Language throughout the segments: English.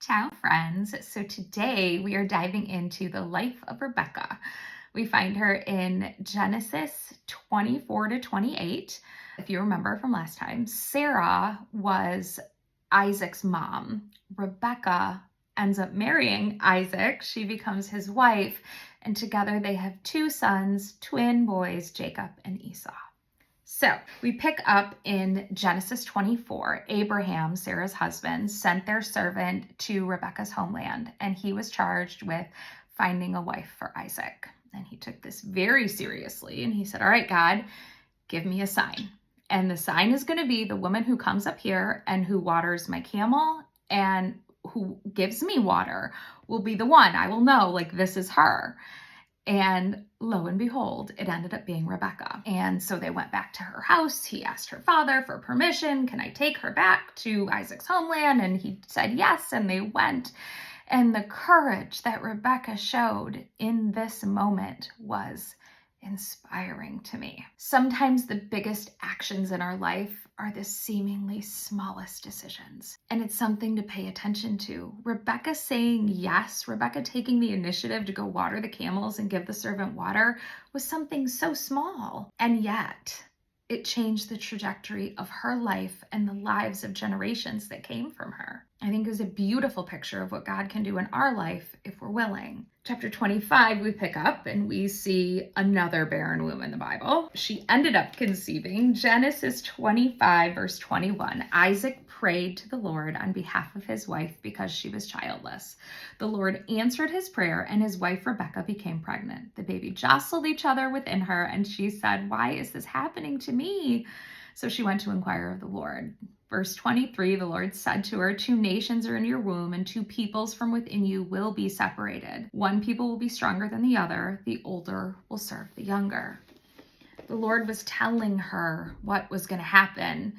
Ciao, friends. So today we are diving into the life of Rebekah. We find her in Genesis 24 to 28. If you remember from last time, Sarah was Isaac's mom. Rebekah ends up marrying Isaac. She becomes his wife, and together they have two sons, twin boys, Jacob and Esau. So we pick up in Genesis 24. Abraham, Sarah's husband, sent their servant to Rebekah's homeland, and he was charged with finding a wife for Isaac. And he took this very seriously, and he said, all right, God, give me a sign. And the sign is going to be the woman who comes up here and who waters my camel and who gives me water will be the one. I will know, like, this is her. And lo and behold, it ended up being Rebekah. And so they went back to her house. He asked her father for permission. Can I take her back to Isaac's homeland? And he said yes, and they went. And the courage that Rebekah showed in this moment was inspiring to me. Sometimes the biggest actions in our life are the seemingly smallest decisions, and it's something to pay attention to. Rebekah saying yes, Rebekah taking the initiative to go water the camels and give the servant water was something so small, and yet it changed the trajectory of her life and the lives of generations that came from her. I think it was a beautiful picture of what God can do in our life if we're willing. Chapter 25, we pick up and we see another barren woman in the Bible. She ended up conceiving. Genesis 25, verse 21. Isaac prayed to the Lord on behalf of his wife because she was childless. The Lord answered his prayer, and his wife Rebekah became pregnant. The baby jostled each other within her, and she said, why is this happening to me? So she went to inquire of the Lord. Verse 23, the Lord said to her, 2 nations are in your womb, and 2 peoples from within you will be separated. One people will be stronger than the other. The older will serve the younger. The Lord was telling her what was going to happen.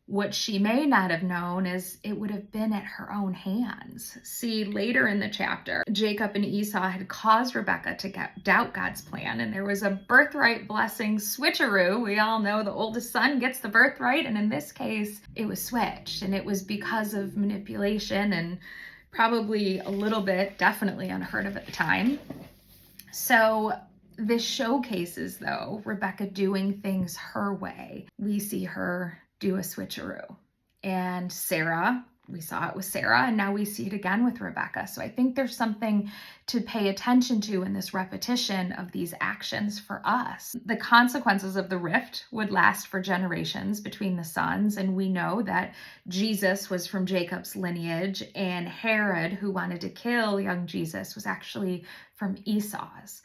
What she may not have known is it would have been at her own hands. See, later in the chapter, Jacob and Esau had caused Rebekah to doubt God's plan, and there was a birthright blessing switcheroo. We all know the oldest son gets the birthright, and in this case, it was switched, and it was because of manipulation and probably a little bit, definitely unheard of at the time. So this showcases, though, Rebekah doing things her way. We see her do a switcheroo. And Sarah, we saw it with Sarah, and now we see it again with Rebekah. So I think there's something to pay attention to in this repetition of these actions for us. The consequences of the rift would last for generations between the sons, and we know that Jesus was from Jacob's lineage, and Herod, who wanted to kill young Jesus, was actually from Esau's.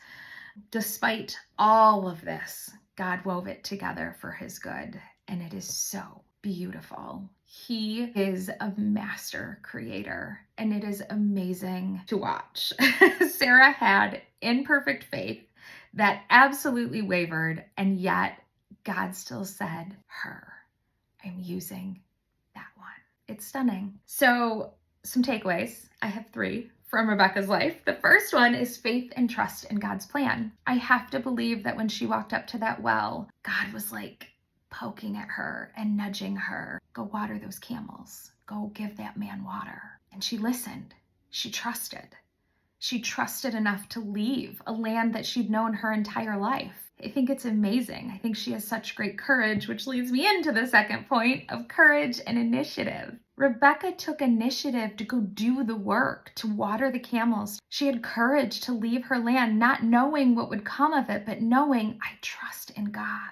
Despite all of this, God wove it together for his good. And it is so beautiful. He is a master creator, and it is amazing to watch. Sarah had imperfect faith that absolutely wavered, and yet God still said, her, I'm using that one. It's stunning. So some takeaways. I have 3 from Rebekah's life. The first one is faith and trust in God's plan. I have to believe that when she walked up to that well, God was like, poking at her and nudging her. Go water those camels. Go give that man water. And she listened. She trusted. She trusted enough to leave a land that she'd known her entire life. I think it's amazing. I think she has such great courage, which leads me into the second point of courage and initiative. Rebekah took initiative to go do the work, to water the camels. She had courage to leave her land, not knowing what would come of it, but knowing, I trust in God.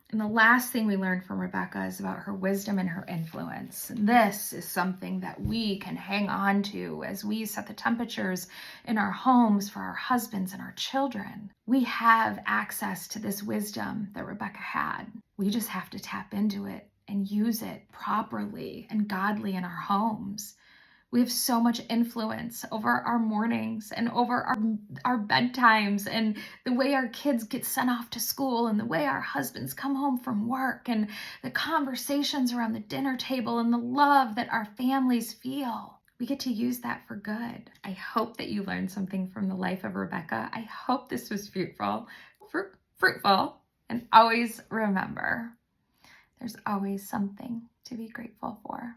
And the last thing we learned from Rebekah is about her wisdom and her influence. And this is something that we can hang on to as we set the temperatures in our homes for our husbands and our children. We have access to this wisdom that Rebekah had. We just have to tap into it and use it properly and godly in our homes. We have so much influence over our mornings and over our bedtimes and the way our kids get sent off to school and the way our husbands come home from work and the conversations around the dinner table and the love that our families feel. We get to use that for good. I hope that you learned something from the life of Rebekah. I hope this was fruitful, and always remember, there's always something to be grateful for.